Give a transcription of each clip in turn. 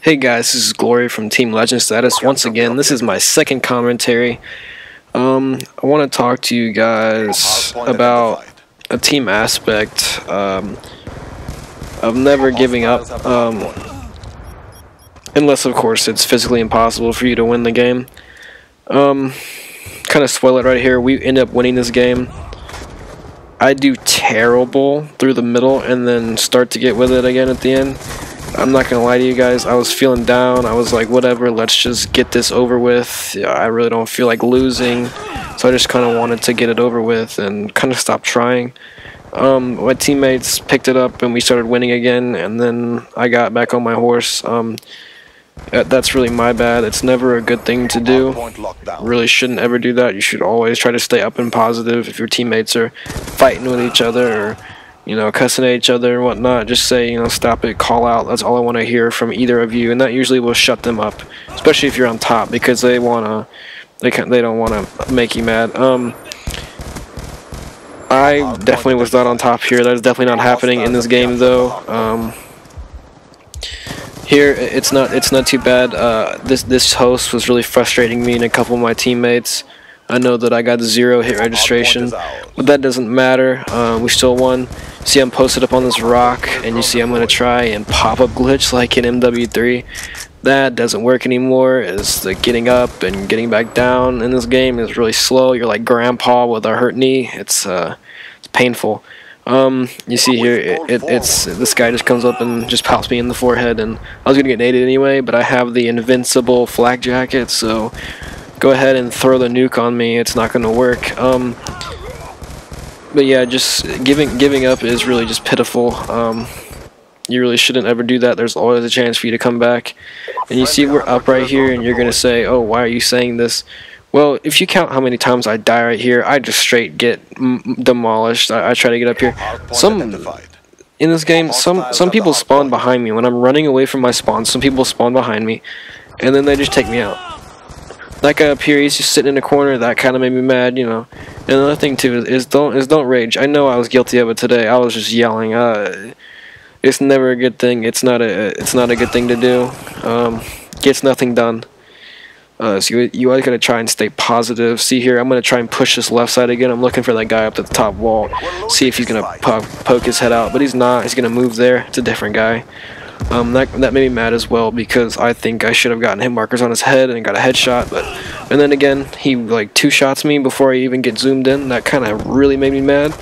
Hey guys, this is Glory from Team Legend Status. Once again, this is my second commentary. I want to talk to you guys about a team aspect of never giving up, unless of course it's physically impossible for you to win the game. Kind of spoil it right here, we end up winning this game. I do terrible through the middle and then start to get with it again at the end. I'm not gonna lie to you guys, I was feeling down. I was like, whatever, let's just get this over with. I really don't feel like losing, so I just kind of wanted to get it over with and kind of stop trying. My teammates picked it up and we started winning again, and then I got back on my horse. That's really my bad. It's never a good thing to do. Really shouldn't ever do that. You should always try to stay up and positive. If your teammates are fighting with each other or cussing at each other and whatnot, just say, stop it, call out. That's all I want to hear from either of you, and that usually will shut them up, especially if you're on top, because they don't want to make you mad. I definitely was not on top here. That is definitely not happening in this game, though. Here, it's not too bad. This host was really frustrating me and a couple of my teammates. I know that I got 0 hit registration, but that doesn't matter. We still won. See, I'm posted up on this rock, and you see I'm going to try and pop-up glitch like in MW3. That doesn't work anymore. It's the getting up and getting back down in this game is really slow. You're like grandpa with a hurt knee. It's painful. You see here, it's this guy just comes up and just pops me in the forehead, and I was going to get naded anyway, but I have the invincible flak jacket, so go ahead and throw the nuke on me. It's not going to work. But yeah, just giving up is really just pitiful. You really shouldn't ever do that. There's always a chance for you to come back. And you see we're up right here, and you're going to say, oh, why are you saying this? Well, if you count how many times I die right here, I just straight get demolished. I try to get up here. In this game, some people spawn behind me. When I'm running away from my spawn, some people spawn behind me, and then they just take me out. That guy up here, he's just sitting in a corner. That kind of made me mad, And another thing too is don't rage. I know I was guilty of it today. I was just yelling. It's never a good thing. It's not a good thing to do. Gets nothing done. So you always gotta try and stay positive. See here, I'm gonna try and push this left side again. I'm looking for that guy up at the top wall. See if he's gonna poke his head out, but he's not. He's gonna move there. It's a different guy. That made me mad as well, because I think I should have gotten hit markers on his head and got a headshot, and then again he like 2-shots me before I even get zoomed in. That kind of really made me mad.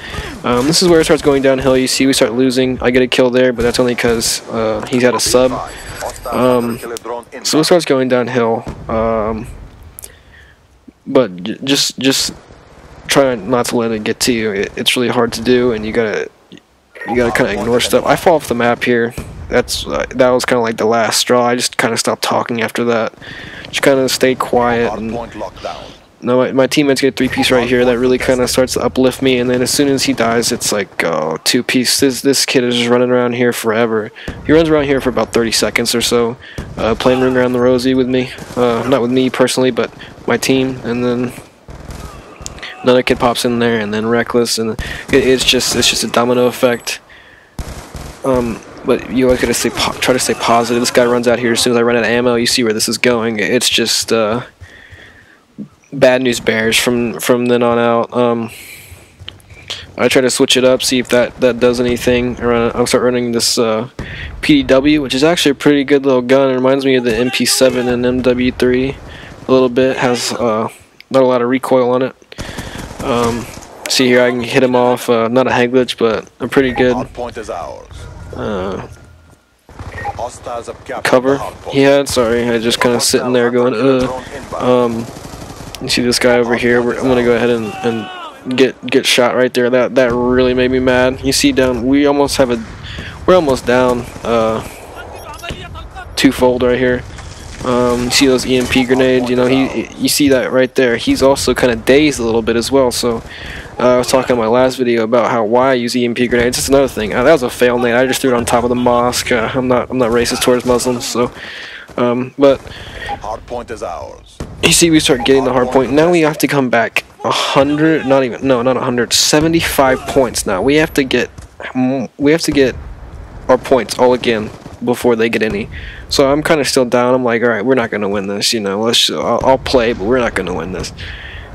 This is where it starts going downhill. You see we start losing. I get a kill there, but that's only because he's had a sub. So it starts going downhill. But just try not to let it get to you. It's really hard to do, and you gotta kind of ignore stuff. I fall off the map here. That was kind of like the last straw. I just kind of stopped talking after that. Just kind of stayed quiet. And no, my teammates get 3-piece right here. That really kind of starts to uplift me. And then as soon as he dies, it's like 2-piece. This kid is just running around here forever. He runs around here for about 30 seconds or so, playing Ring Around the Rosie with me. Not with me personally, but my team. And then another kid pops in there, and then Reckless, and it's just a domino effect. But you always gotta try to stay positive. This guy runs out here as soon as I run out of ammo. You see where this is going. It's just bad news bears from then on out. I try to switch it up, see if that does anything. I'll start running this PDW, which is actually a pretty good little gun. It reminds me of the MP7 and MW3 a little bit. Has not a lot of recoil on it. See here, I can hit him off. Not a head glitch, but a pretty good cover he had. Sorry, I just kind of sitting there going you see this guy over here. I'm gonna go ahead and get shot right there. That really made me mad. You see down, we're almost down twofold right here. You see those EMP grenades, you see that right there. He's also kind of dazed a little bit as well. So I was talking in my last video about why I use EMP grenades. That's another thing. That was a fail nade. I just threw it on top of the mosque. I'm not racist towards Muslims, so but hard point is ours. You see, we start getting the hard point. Now we have to come back 100, not 100, 75 points. Now we have to get our points all again before they get any. So I'm kind of still down. I'm like, all right, we're not gonna win this. You know, I'll play, but we're not gonna win this.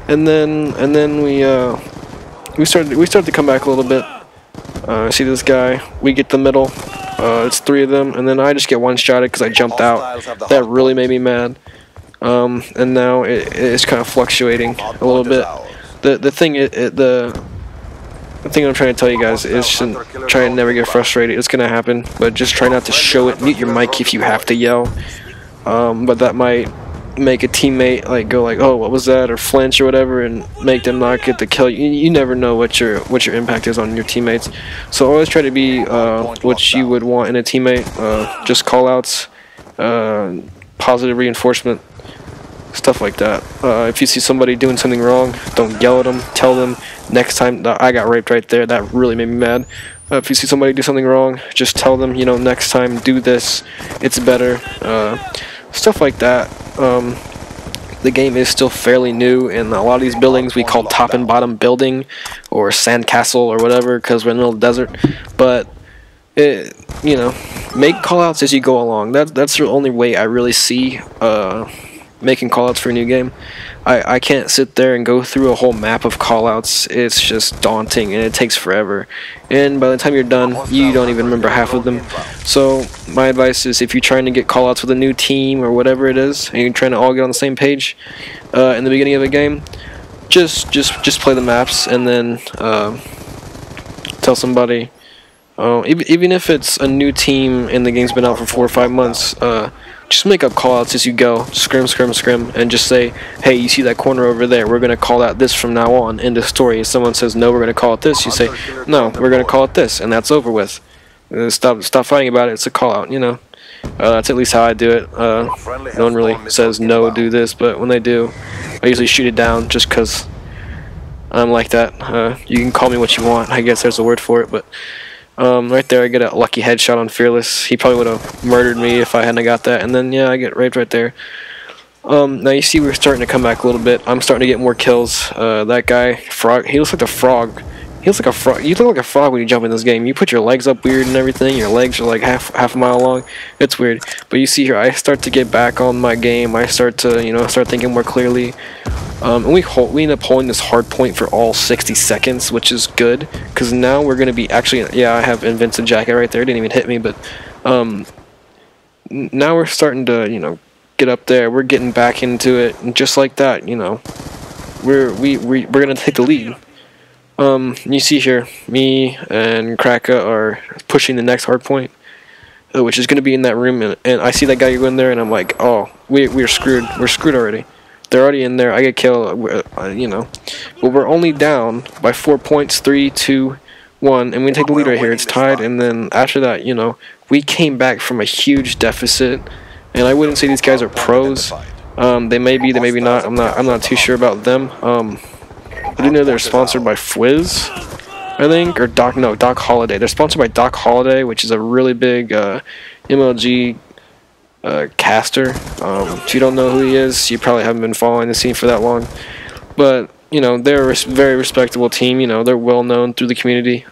And then we started to come back a little bit. See this guy? We get the middle. It's 3 of them, and then I just get one-shotted because I jumped out. That really made me mad. And now it's kind of fluctuating a little bit. The thing I'm trying to tell you guys is try and never get frustrated. It's gonna happen, but just try not to show it. Mute your mic if you have to yell. But that might make a teammate like go like, oh, what was that, or flinch or whatever, and make them not get the kill. You never know what your impact is on your teammates. So always try to be what you would want in a teammate. Just callouts, positive reinforcement, stuff like that. If you see somebody doing something wrong, don't yell at them. Tell them next time. I got raped right there. That really made me mad. If you see somebody do something wrong, just tell them, you know, next time do this. It's better. Stuff like that. The game is still fairly new, and a lot of these buildings we call top and bottom building or sandcastle or whatever because we're in the middle of the desert. But you know, make callouts as you go along. That's the only way I really see making callouts for a new game. I can't sit there and go through a whole map of callouts. It's just daunting and it takes forever. And by the time you're done, you don't even remember half of them. So my advice is, if you're trying to get callouts with a new team or whatever it is, and you're trying to all get on the same page in the beginning of a game, just play the maps and then tell somebody. Even if it's a new team and the game's been out for 4 or 5 months, just make up callouts as you go. Scrim, and just say, hey, you see that corner over there? We're gonna call that this from now on. End of story. If someone says no, we're gonna call it this, you say no, we're gonna call it this, and that's over with. Stop fighting about it. It's a callout, you know. That's at least how I do it. No one really says no, do this, but when they do, I usually shoot it down just because I'm like that. You can call me what you want. I guess there's a word for it, but. Right there I get a lucky headshot on Fearless. He probably would have murdered me if I hadn't got that, and then yeah, I get raped right there. Now you see we're starting to come back a little bit. I'm starting to get more kills. That guy, Frog, he looks like a frog. He looks like a frog. You look like a frog when you jump in this game. You put your legs up weird and everything. Your legs are like half a mile long. It's weird. But you see here, I start to get back on my game. I start to, you know, start thinking more clearly. And we end up holding this hard point for all 60 seconds, which is good, because now we're going to be actually, yeah, I have invincible jacket right there, it didn't even hit me, but now we're starting to, you know, get up there, we're getting back into it, and just like that, you know, we're going to take the lead. You see here, me and Kraka are pushing the next hard point, which is going to be in that room, and I see that guy go in there, and I'm like, oh, we're screwed, already. They're already in there. I get killed, you know. But we're only down by 4 points, 3, 2, 1, and we take the lead right here. It's tied, and then after that, you know, we came back from a huge deficit, and I wouldn't say these guys are pros. They may be, they may be not. I'm not too sure about them. I do know they're sponsored by Fwiz, I think, or Doc Holiday. They're sponsored by Doc Holiday, which is a really big MLG caster. If you don't know who he is, you probably haven't been following the scene for that long. But you know, they're a very respectable team. You know, they're well known through the community.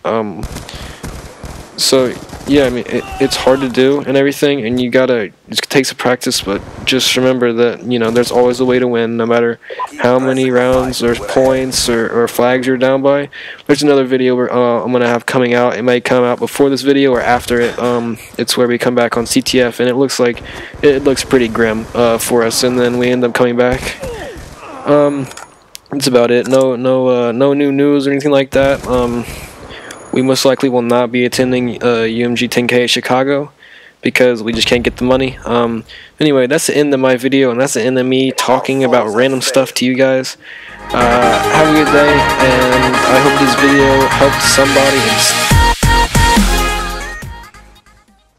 So yeah, I mean, it's hard to do and everything, and it takes a practice. But just remember that, you know, there's always a way to win, no matter how many rounds or points or flags you're down by. There's another video where I'm gonna have coming out. It might come out before this video or after it. It's where we come back on CTF, and it looks pretty grim for us, and then we end up coming back. That's about it. No new news or anything like that. We most likely will not be attending UMG 10K at Chicago because we just can't get the money. Anyway, that's the end of my video, and that's the end of me talking about random stuff to you guys. Have a good day, and I hope this video helped somebody.